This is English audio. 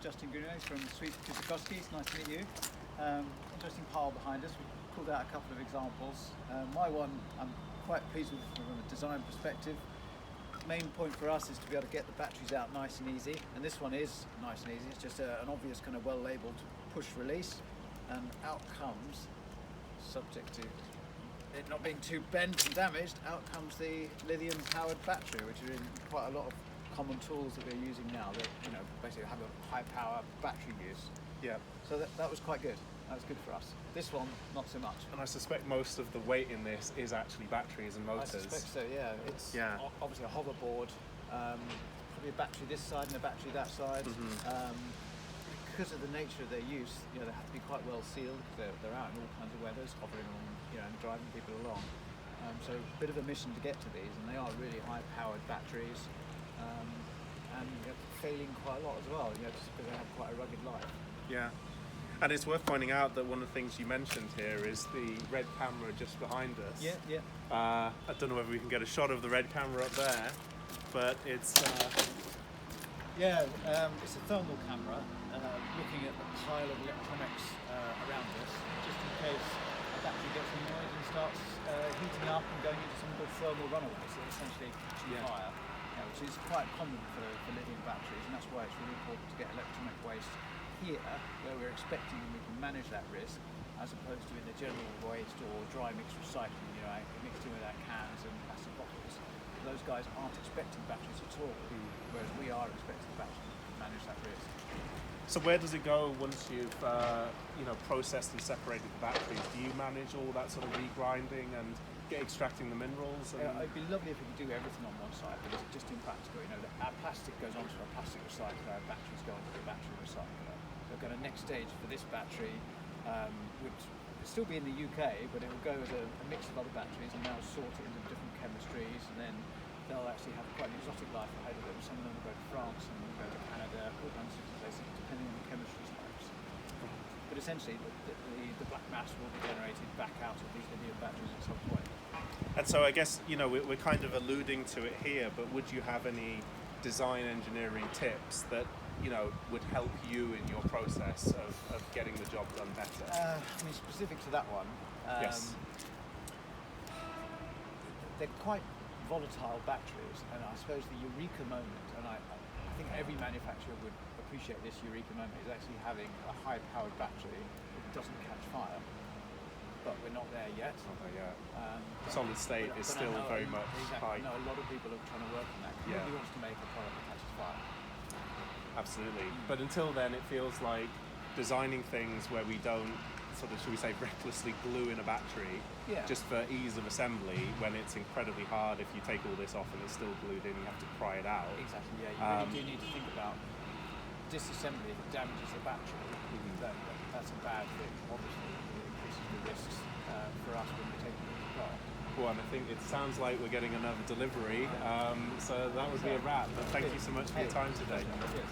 Justin Greenaway from SWEEEP Kuusakoski. It's nice to meet you. Interesting pile behind us. We've pulled out a couple of examples. My one I'm quite pleased with from a design perspective. Main point for us is to be able to get the batteries out nice and easy, and this one is nice and easy. It's just an obvious kind of well labelled push release, and out comes, subject to it not being too bent and damaged, out comes the lithium powered battery, which are in quite a lot of common tools that we're using now that basically have a high power battery use. Yeah. So that was quite good. That was good for us. This one, not so much. And I suspect most of the weight in this is actually batteries and motors. I suspect so, yeah. It's obviously a hoverboard, probably a battery this side and a battery that side. Because of the nature of their use, they have to be quite well sealed because they're out in all kinds of weathers, hovering along, and driving people along. So a bit of a mission to get to these, and they are really high-powered batteries, and failing quite a lot as well, just because they have quite a rugged life. Yeah. And it's worth pointing out that one of the things you mentioned here is the red camera just behind us. Yeah, yeah. I don't know whether we can get a shot of the red camera up there, but it's... it's a thermal camera looking at the pile of electronics around us, just in case a battery gets annoyed and starts heating up and going into something called thermal runaway, so essentially catching fire, which is quite common for lithium batteries, and that's why it's really important to get electronic waste here, where we're expecting and we can manage that risk, as opposed to in the general waste or dry mix recycling, mixed in with our cans and plastic bottles. Those guys aren't expecting batteries at all, whereas we are expecting batteries to manage that risk. So where does it go once you've processed and separated the batteries? Do you manage all that sort of regrinding and extracting the minerals? It'd be lovely if we could do everything on one side, but it's just impractical. Our plastic goes onto a plastic recycler, our batteries go onto the battery recycler. So kind of next stage for this battery would still be in the UK, but it will go as a mix of other batteries, and they'll sort it into different chemistries, and then they'll actually have quite an exotic life ahead of them. Some of them will go to France, some will go to Canada, all kinds of different places, depending on the chemistry types. But essentially, the black mass will be generated back out of these lithium batteries at some point. And so I guess, we're kind of alluding to it here, but would you have any design engineering tips that, would help you in your process of getting the job done better? Specific to that one, yes. They're quite volatile batteries, and I suppose the eureka moment, and I think every manufacturer would appreciate this eureka moment, is actually having a high-powered battery that doesn't catch fire. But we're not there yet. Solid state is still very much high. I know a lot of people are trying to work on that. Nobody wants to make a product that catches fire. Absolutely. But until then, it feels like designing things where we don't sort of, should we say, recklessly glue in a battery just for ease of assembly, when it's incredibly hard if you take all this off and it's still glued in, you have to pry it out. Exactly, yeah. You really do need to think about disassembly if it damages the battery. That's a bad thing, obviously. The risks for us when we're taking it apart. Well, and I think it sounds like we're getting another delivery, so that would be a wrap. But thank you so much for your time today. Yes.